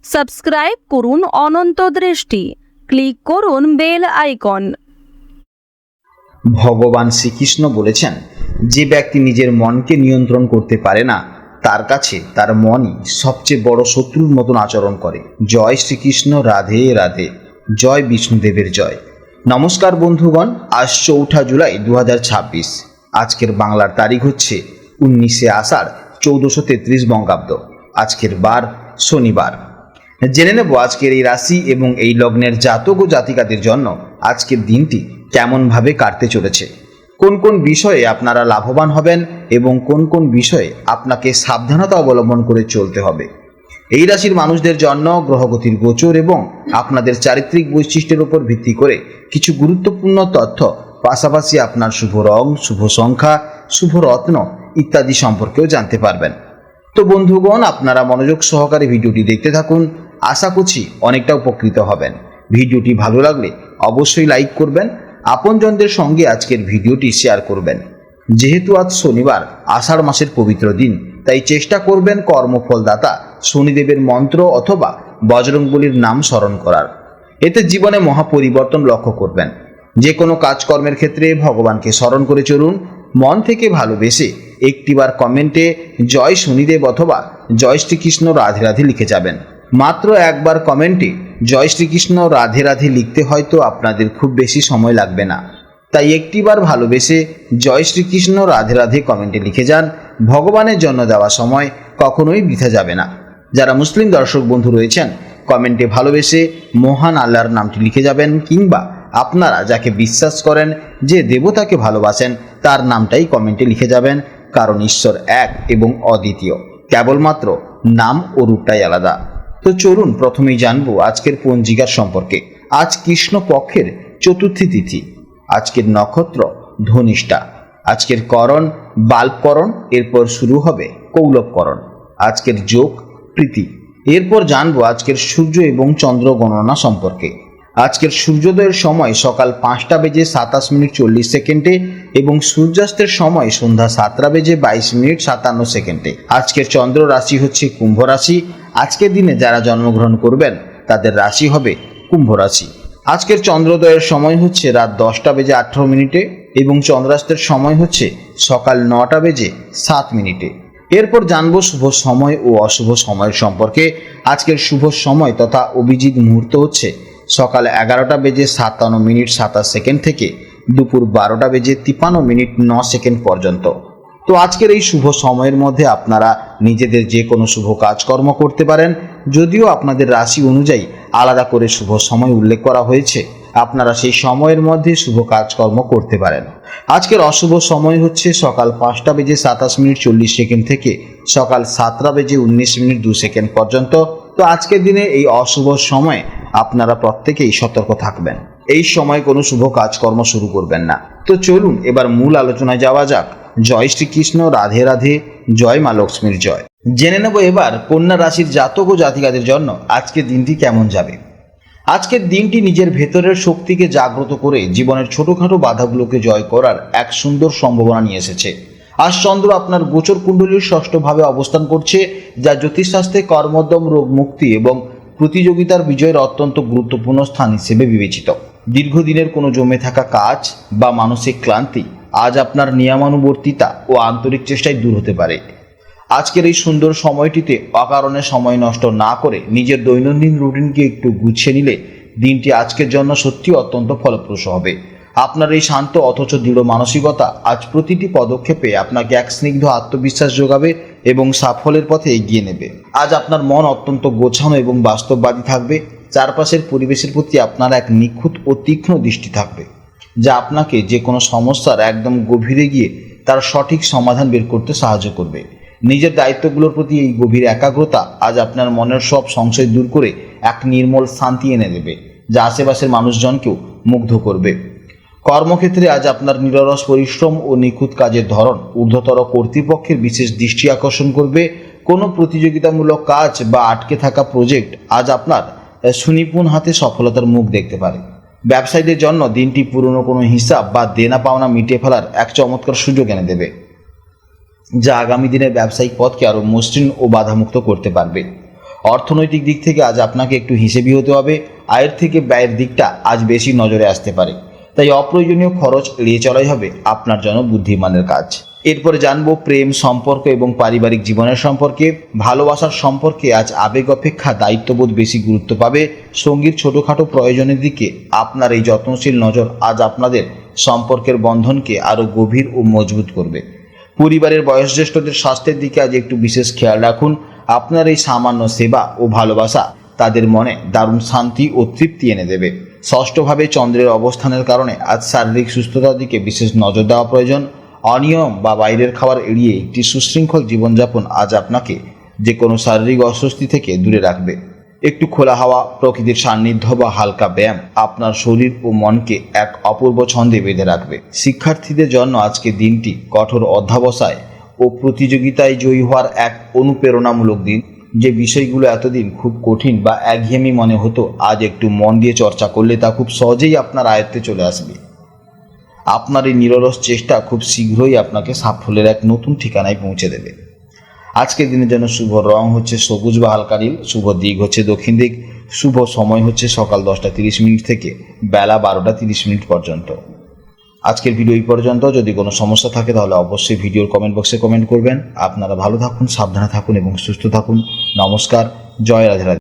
Subscribe করুন অনন্ত দৃষ্টি, click করুন বেল আইকন। ভগবান শ্রীকৃষ্ণ বলেছেন, যে ব্যক্তি নিজের মনকে নিয়ন্ত্রণ করতে পারে না তার কাছে তার মনই সবচেয়ে বড় শত্রুর মতন আচরণ করে। জয় শ্রীকৃষ্ণ, রাধে রাধে, জয় বিষ্ণুদেবের জয়। নমস্কার বন্ধুগণ, আজ 4 জুলাই 2026। আজকের বাংলার তারিখ হচ্ছে 19 আষাঢ় 1433 বঙ্গাব্দ। আজকের বার শনিবার। জেনে নেব আজকের এই রাশি এবং এই লগ্নের জাতক ও জাতিকাদের জন্য আজকের দিনটি কেমনভাবে কাটতে চলেছে, কোন কোন বিষয়ে আপনারা লাভবান হবেন এবং কোন কোন বিষয়ে আপনাকে সাবধানতা অবলম্বন করে চলতে হবে। এই রাশির মানুষদের জন্য গ্রহগতির গোচর এবং আপনাদের চারিত্রিক বৈশিষ্ট্যের উপর ভিত্তি করে কিছু গুরুত্বপূর্ণ তথ্য, পাশাপাশি আপনার শুভ রং, শুভ সংখ্যা, শুভ রত্ন ইত্যাদি সম্পর্কেও জানতে পারবেন। তো বন্ধুগণ, আপনারা মনোযোগ সহকারে ভিডিওটি দেখতে থাকুন। আশা করছি অনেকটা উপকৃত হবেন। ভিডিওটি ভালো লাগলে অবশ্যই লাইক করবেন, আপনজনদের সঙ্গে আজকের ভিডিওটি শেয়ার করবেন। যেহেতু আজ শনিবার, আষাঢ় মাসের পবিত্র দিন, তাই চেষ্টা করবেন কর্মফলদাতা শনিদেবের মন্ত্র অথবা বজরংবলীর নাম স্মরণ করার। এতে জীবনে মহাপরিবর্তন লক্ষ্য করবেন। যে কোনো কাজকর্মের ক্ষেত্রে ভগবানকে স্মরণ করে চলুন। মন থেকে ভালোবেসে একটিবার কমেন্টে জয় শনিদেব অথবা জয় শ্রীকৃষ্ণ রাধে রাধে লিখে যাবেন। মাত্র একবার কমেন্টে জয় শ্রীকৃষ্ণ রাধে রাধে লিখতে হয়তো আপনাদের খুব বেশি সময় লাগবে না, তাই একটিবার ভালোবেসে জয় শ্রীকৃষ্ণ রাধে রাধে কমেন্টে লিখে যান। ভগবানের জন্য দেওয়া সময় কখনোই বৃথা যাবে না। যারা মুসলিম দর্শক বন্ধু রয়েছেন, কমেন্টে ভালোবেসে মহান আল্লাহর নামটি লিখে যাবেন, কিংবা আপনারা যাকে বিশ্বাস করেন, যে দেবতাকে ভালোবাসেন, তার নামটাই কমেন্টে লিখে যাবেন। কারণ ঈশ্বর এক এবং অদ্বিতীয়, কেবলমাত্র নাম ও রূপটাই আলাদা। তো চলুন প্রথমেই জানবো আজকের পঞ্জিকার সম্পর্কে। আজ কৃষ্ণ পক্ষের চতুর্থী তিথি। আজকের নক্ষত্র ধনিষ্ঠা। আজকের করণ বাল্বকরণ, এরপর শুরু হবে কৌলবকরণ। আজকের যোগ প্রীতি। এরপর জানবো আজকের সূর্য এবং চন্দ্র গণনা সম্পর্কে। আজকের সূর্যোদয়ের সময় সকাল 5:27:40 এবং সূর্যাস্তের সময় সন্ধ্যা 7:22:57। আজকের চন্দ্র রাশি হচ্ছে কুম্ভ রাশি। আজকের দিনে যারা জন্মগ্রহণ করবেন তাদের রাশি হবে কুম্ভ রাশি। আজকের চন্দ্রোদয়ের সময় হচ্ছে রাত 10:18 এবং চন্দ্রাস্তের সময় হচ্ছে সকাল 9:07। এরপর জানবো শুভ সময় ও অশুভ সময়ের সম্পর্কে। আজকের শুভ সময় তথা অভিজিৎ মুহূর্ত হচ্ছে সকাল 11:57:27 থেকে দুপুর 12:53:09 পর্যন্ত। তো আজকের এই শুভ সময়ের মধ্যে আপনারা নিজেদের যে কোনো শুভ কাজকর্ম করতে পারেন। যদিও আপনাদের রাশি অনুযায়ী আলাদা করে শুভ সময় উল্লেখ করা হয়েছে, আপনারা সেই সময়ের মধ্যে শুভ কাজকর্ম করতে পারেন। আজকের অশুভ সময় হচ্ছে সকাল 5:27:40 থেকে সকাল 7:19:02 পর্যন্ত। তো আজকের দিনে এই অশুভ সময়ে আপনারা প্রত্যেকেই সতর্ক থাকবেন। এই সময় কোনো শুভ কাজকর্ম শুরু করবেন না। তো চলুন এবার মূল আলোচনায় যাওয়া যাক। জয় শ্রীকৃষ্ণ, রাধে রাধে, জয় মা লক্ষ্মীর জয়। জেনে নেব এবার কন্যা রাশির জাতক ও জাতিকাদের জন্য আজকের দিনটি কেমন যাবে। আজকের দিনটি নিজের ভেতরের শক্তিকে জাগ্রত করে জীবনের ছোটখাটো বাধাগুলোকে জয় করার এক সুন্দর সম্ভাবনা নিয়ে এসেছে। আজ চন্দ্র আপনার গোচর কুণ্ডলীর ষষ্ঠভাবে অবস্থান করছে, যা জ্যোতিষশাস্ত্রে কর্মোদ্যম, রোগ মুক্তি এবং প্রতিযোগিতার বিজয়ের অত্যন্ত গুরুত্বপূর্ণ স্থান হিসেবে বিবেচিত। দীর্ঘদিনের কোনো জমে থাকা কাজ বা মানসিক ক্লান্তি আজ আপনার নিয়মানুবর্তিতা ও আন্তরিক চেষ্টায় দূর হতে পারে। আজকের এই সুন্দর সময়টিতে অকারণে সময় নষ্ট না করে নিজের দৈনন্দিন রুটিনকে একটু গুছিয়ে নিলে দিনটি আজকের জন্য সত্যি অত্যন্ত ফলপ্রসূ হবে। আপনার এই শান্ত অথচ দৃঢ় মানসিকতা আজ প্রতিটি পদক্ষেপে আপনাকে এক স্নিগ্ধ আত্মবিশ্বাস যোগাবে এবং সাফল্যের পথে এগিয়ে নেবে। আজ আপনার মন অত্যন্ত গোছানো এবং বাস্তববাদী থাকবে। চারপাশের পরিবেশের প্রতি আপনার এক নিখুঁত ও তীক্ষ্ণ দৃষ্টি থাকবে, যা আপনাকে যে কোনো সমস্যার একদম গভীরে গিয়ে তার সঠিক সমাধান বের করতে সাহায্য করবে। নিজের দায়িত্বগুলোর প্রতি এই গভীর একাগ্রতা আজ আপনার মনের সব সংশয় দূর করে এক নির্মল শান্তি এনে দেবে, যা আশেপাশের মানুষজনকেও মুগ্ধ করবে। কর্মক্ষেত্রে আজ আপনার নিরলস পরিশ্রম ও নিখুঁত কাজের ধরন ঊর্ধ্বতর কর্তৃপক্ষের বিশেষ দৃষ্টি আকর্ষণ করবে। কোনো প্রতিযোগিতামূলক কাজ বা আটকে থাকা প্রজেক্ট আজ আপনার সুনিপুণ হাতে সফলতার মুখ দেখতে পারে। ব্যবসায়ীদের জন্য দিনটি পুরনো কোনো হিসাব বা দেনা পাওনা মিটিয়ে ফেলার এক চমৎকার সুযোগ এনে দেবে, যা আগামী দিনের ব্যবসায়িক পথকে আরও মসৃণ ও বাধামুক্ত করতে পারবে। অর্থনৈতিক দিক থেকে আজ আপনাকে একটু হিসেবি হতে হবে। আয়ের থেকে ব্যয়ের দিকটা আজ বেশি নজরে আসতে পারে, তাই অপ্রয়োজনীয় খরচ এড়িয়ে চলাই হবে আপনার জন্য বুদ্ধিমানের কাজ। এরপরে জানবো প্রেম, সম্পর্ক এবং পারিবারিক জীবনের সম্পর্কে। ভালোবাসার সম্পর্কে আজ আবেগ অপেক্ষা দায়িত্ববোধ বেশি গুরুত্ব পাবে। সঙ্গীর ছোটোখাটো প্রয়োজনের দিকে আপনার এই যত্নশীল নজর আজ আপনাদের সম্পর্কের বন্ধনকে আরও গভীর ও মজবুত করবে। পরিবারের বয়োজ্যেষ্ঠদের স্বাস্থ্যের দিকে আজ একটু বিশেষ খেয়াল রাখুন। আপনার এই সামান্য সেবা ও ভালোবাসা তাদের মনে দারুণ শান্তি ও তৃপ্তি এনে দেবে। ষষ্ঠভাবে চন্দ্রের অবস্থানের কারণে আজ শারীরিক সুস্থতার দিকে বিশেষ নজর দেওয়া প্রয়োজন। অনিয়ম বা বাইরের খাবার এড়িয়ে একটি সুশৃঙ্খল জীবনযাপন আজ আপনাকে যে কোনো শারীরিক অস্বস্তি থেকে দূরে রাখবে। একটু খোলা হাওয়া, প্রকৃতির সান্নিধ্য বা হালকা ব্যায়াম আপনার শরীর ও মনকে এক অপূর্ব ছন্দে বেঁধে রাখবে। শিক্ষার্থীদের জন্য আজকে দিনটি কঠোর অধ্যাবসায় ও প্রতিযোগিতায় জয়ী হওয়ার এক অনুপ্রেরণামূলক দিন। যে বিষয়গুলো এতদিন খুব কঠিন বা একঘেয়েমি মনে হতো, আজ একটু মন দিয়ে চর্চা করলে তা খুব সহজেই আপনার আয়ত্তে চলে আসবে। আপনার এই নিরলস চেষ্টা খুব শীঘ্রই আপনাকে সাফল্যের এক নতুন ঠিকানায় পৌঁছে দেবে। আজকের দিনের জন্য শুভ রং হচ্ছে সবুজ বা হালকা নীল, শুভ দিক হচ্ছে দক্ষিণ দিক, শুভ সময় হচ্ছে সকাল 10:30 থেকে বেলা 12:30 পর্যন্ত। আজকের ভিডিও এই পর্যন্ত। যদি কোনো সমস্যা থাকে তাহলে অবশ্যই ভিডিওর কমেন্ট বক্সে কমেন্ট করবেন। আপনারা ভালো থাকুন, সাবধানে থাকুন এবং সুস্থ থাকুন। নমস্কার। জয় রাধে রাধে।